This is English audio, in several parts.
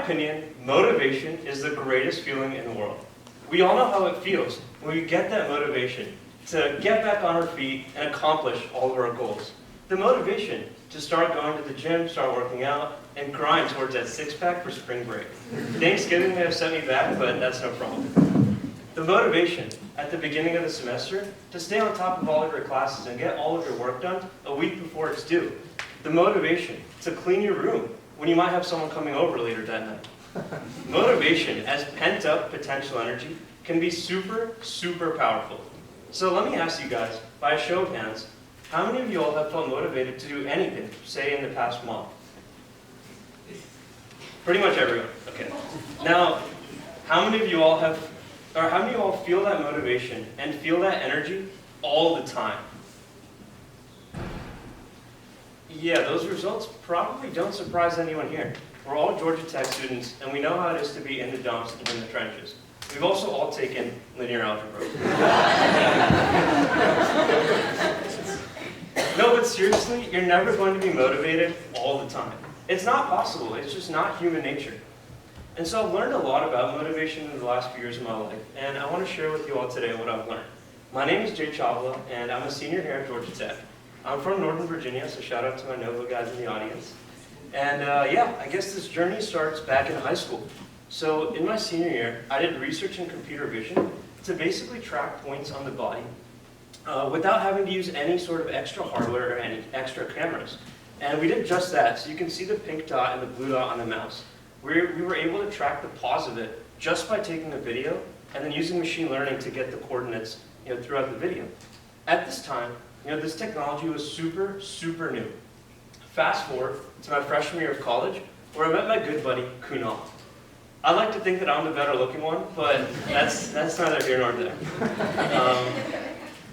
opinion, motivation is the greatest feeling in the world. We all know how it feels when we get that motivation to get back on our feet and accomplish all of our goals. The motivation to start going to the gym, start working out, and grind towards that six-pack for spring break. Thanksgiving may have set me back, but that's no problem. The motivation at the beginning of the semester to stay on top of all of your classes and get all of your work done a week before it's due. The motivation to clean your room when you might have someone coming over later that night. Motivation as pent-up potential energy can be super, super powerful. So let me ask you guys, by a show of hands, how many of you all have felt motivated to do anything, say in the past month? Pretty much everyone, okay. Now, how many of you all feel that motivation and feel that energy all the time? Yeah, those results probably don't surprise anyone here. We're all Georgia Tech students, and we know how it is to be in the dumps and in the trenches. We've also all taken linear algebra. No, but seriously, you're never going to be motivated all the time. It's not possible. It's just not human nature. And so I've learned a lot about motivation in the last few years of my life, and I want to share with you all today what I've learned. My name is Chawla, and I'm a senior here at Georgia Tech. I'm from Northern Virginia, so shout out to my Nova guys in the audience. And yeah, I guess this journey starts back in high school. So in my senior year, I did research in computer vision to basically track points on the body without having to use any sort of extra hardware or any extra cameras. And we did just that, so you can see the pink dot and the blue dot on the mouse. We were able to track the pause of it just by taking a video and then using machine learning to get the coordinates throughout the video. At this time, this technology was super, super new. Fast forward to my freshman year of college, where I met my good buddy, Kunal. I like to think that I'm the better looking one, but that's neither here nor there.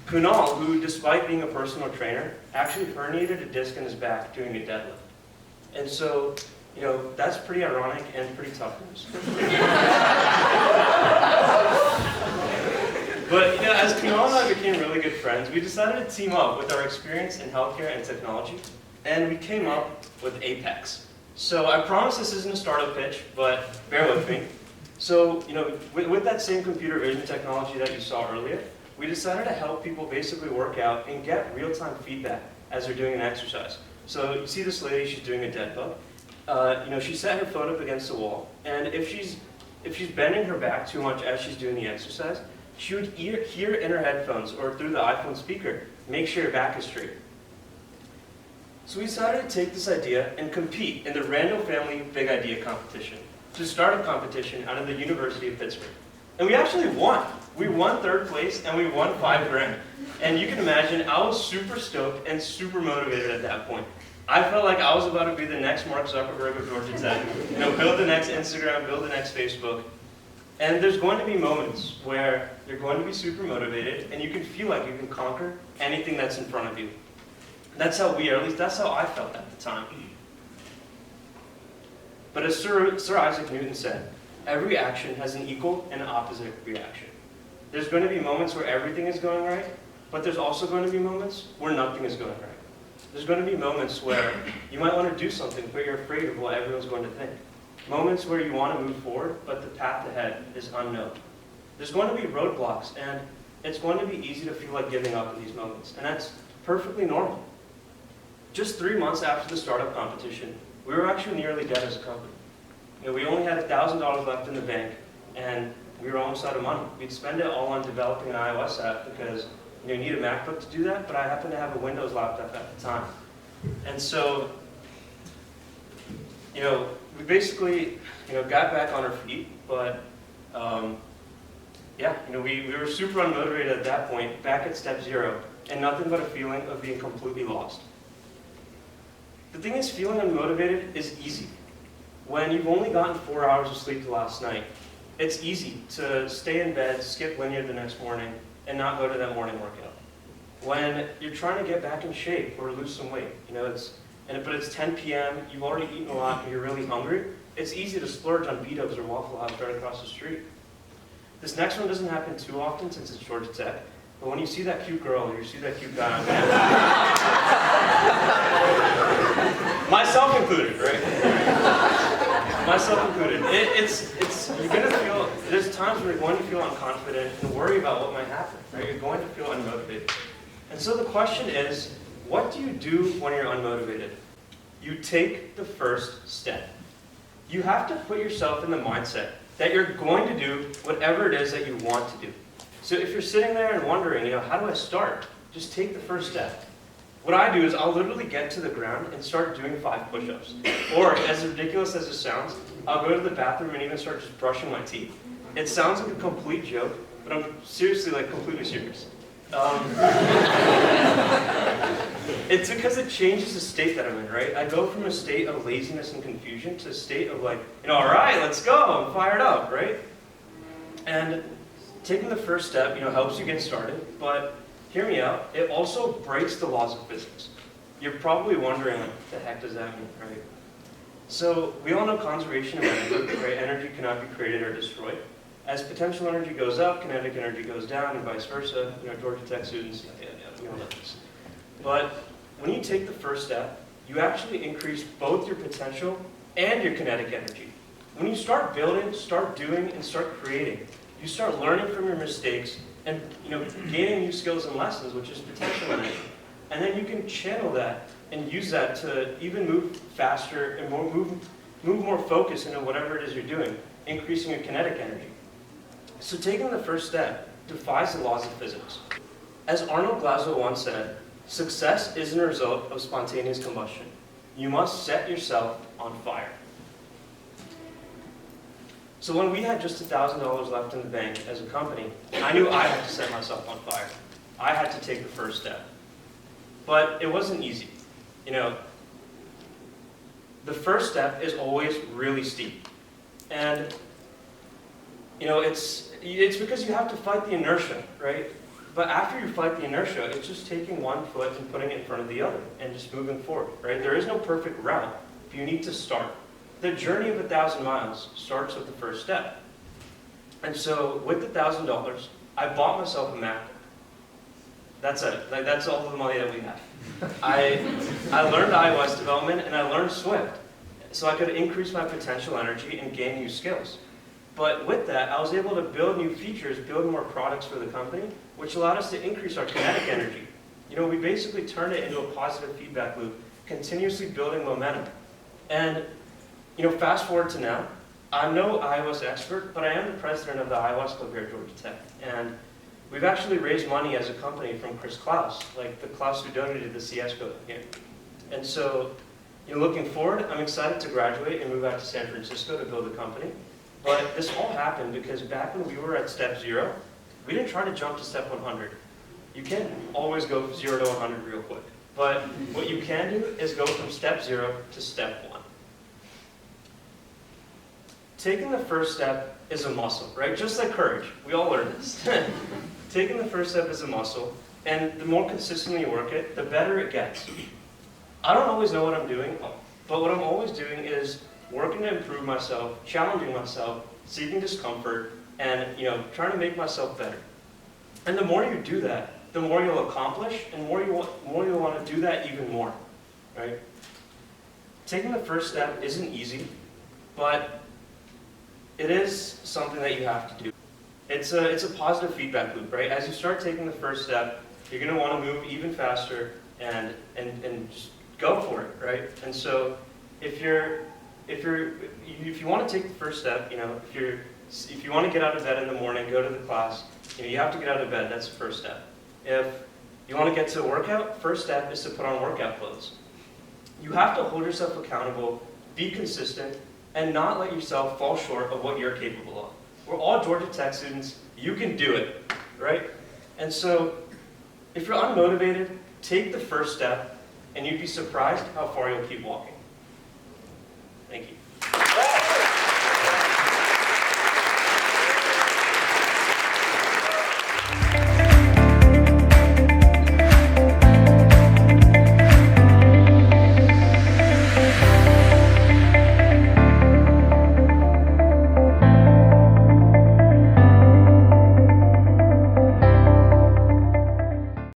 Kunal, who despite being a personal trainer, actually herniated a disc in his back doing a deadlift. And so, that's pretty ironic and pretty tough news. But as Kunal and I became really good friends, we decided to team up with our experience in healthcare and technology, and we came up with Apex. So I promise this isn't a startup pitch, but bear with me. So, with that same computer vision technology that you saw earlier, we decided to help people basically work out and get real-time feedback as they're doing an exercise. So you see this lady, she's doing a dead bug. She set her phone up against the wall, and if she's bending her back too much as she's doing the exercise, she would hear in her headphones or through the iPhone speaker, make sure your back is straight. So we decided to take this idea and compete in the Randall Family Big Idea competition, to start a competition out of the University of Pittsburgh. And we actually won. We won third place and we won $5 grand. And you can imagine, I was super stoked and super motivated at that point. I felt like I was about to be the next Mark Zuckerberg of Georgia Tech, build the next Instagram, build the next Facebook. And there's going to be moments where you're going to be super motivated and you can feel like you can conquer anything that's in front of you. That's how or at least that's how I felt at the time. But as Sir Isaac Newton said, every action has an equal and opposite reaction. There's going to be moments where everything is going right, but there's also going to be moments where nothing is going right. There's going to be moments where you might want to do something, but you're afraid of what everyone's going to think. Moments where you want to move forward, but the path ahead is unknown. There's going to be roadblocks, and it's going to be easy to feel like giving up in these moments, and that's perfectly normal. Just 3 months after the startup competition, we were actually nearly dead as a company. We only had $1,000 left in the bank, and we were almost out of money. We'd spend it all on developing an iOS app because you need a MacBook to do that, but I happened to have a Windows laptop at the time. And so, we basically, got back on our feet, but yeah, we were super unmotivated at that point, back at step 0, and nothing but a feeling of being completely lost. The thing is, feeling unmotivated is easy. When you've only gotten 4 hours of sleep the last night, it's easy to stay in bed, skip linear the next morning, and not go to that morning workout. When you're trying to get back in shape or lose some weight, but it's 10 p.m., you've already eaten a lot, and you're really hungry, it's easy to splurge on B-dubs or Waffle House right across the street. This next one doesn't happen too often since it's Georgia Tech, but when you see that cute girl or you see that cute guy on campus, myself included, right? myself included. You're gonna feel, there's times where you're going to feel unconfident and worry about what might happen, right? You're going to feel unmotivated. And so the question is, what do you do when you're unmotivated? You take the first step. You have to put yourself in the mindset that you're going to do whatever it is that you want to do. So if you're sitting there and wondering, how do I start? Just take the first step. What I do is I'll literally get to the ground and start doing 5 push-ups. Or, as ridiculous as it sounds, I'll go to the bathroom and even start just brushing my teeth. It sounds like a complete joke, but I'm seriously, completely serious. It's because it changes the state that I'm in, right? I go from a state of laziness and confusion to a state of all right, let's go, I'm fired up, right? And taking the first step, helps you get started, but hear me out, it also breaks the laws of physics. You're probably wondering, what the heck does that mean, right? So we all know conservation of energy, right? Energy cannot be created or destroyed. As potential energy goes up, kinetic energy goes down, and vice versa. Georgia Tech students, we all know this. But when you take the first step, you actually increase both your potential and your kinetic energy. When you start building, start doing, and start creating, you start learning from your mistakes and gaining new skills and lessons, which is potential energy. And then you can channel that and use that to even move faster and move more focus into whatever it is you're doing, increasing your kinetic energy. So taking the first step defies the laws of physics. As Arnold Glasgow once said, success isn't a result of spontaneous combustion. You must set yourself on fire. So when we had just $1,000 left in the bank as a company, I knew I had to set myself on fire. I had to take the first step. But it wasn't easy. The first step is always really steep. And it's because you have to fight the inertia, right? But after you fight the inertia, it's just taking one foot and putting it in front of the other and just moving forward, right? There is no perfect route, but you need to start. The journey of 1,000 miles starts with the first step. And so with the $1,000, I bought myself a MacBook. That's it. That's all the money that we have. I learned iOS development and I learned Swift, so I could increase my potential energy and gain new skills. But with that, I was able to build new features, build more products for the company, which allowed us to increase our kinetic energy. We basically turned it into a positive feedback loop, continuously building momentum. And, fast forward to now, I'm no iOS expert, but I am the president of the iOS Club here at Georgia Tech. And we've actually raised money as a company from Chris Klaus, the Klaus who donated the CS building here. And so, looking forward, I'm excited to graduate and move out to San Francisco to build a company. But this all happened because back when we were at step 0, we didn't try to jump to step 100. You can't always go 0 to 100 real quick. But what you can do is go from step 0 to step 1. Taking the first step is a muscle, right? Just like courage. We all learn this. Taking the first step is a muscle, and the more consistently you work it, the better it gets. I don't always know what I'm doing, but what I'm always doing is working to improve myself, challenging myself, seeking discomfort, and trying to make myself better. And the more you do that, the more you'll accomplish, and more you'll want to do that even more, right? Taking the first step isn't easy, but it is something that you have to do. It's a positive feedback loop, right? As you start taking the first step, you're going to want to move even faster and just go for it, right? And so if you want to take the first step, if you want to get out of bed in the morning, go to the class, you have to get out of bed. That's the first step. If you want to get to a workout, first step is to put on workout clothes. You have to hold yourself accountable, be consistent, and not let yourself fall short of what you're capable of. We're all Georgia Tech students. You can do it, right? And so if you're unmotivated, take the first step, and you'd be surprised how far you'll keep walking. Thank you.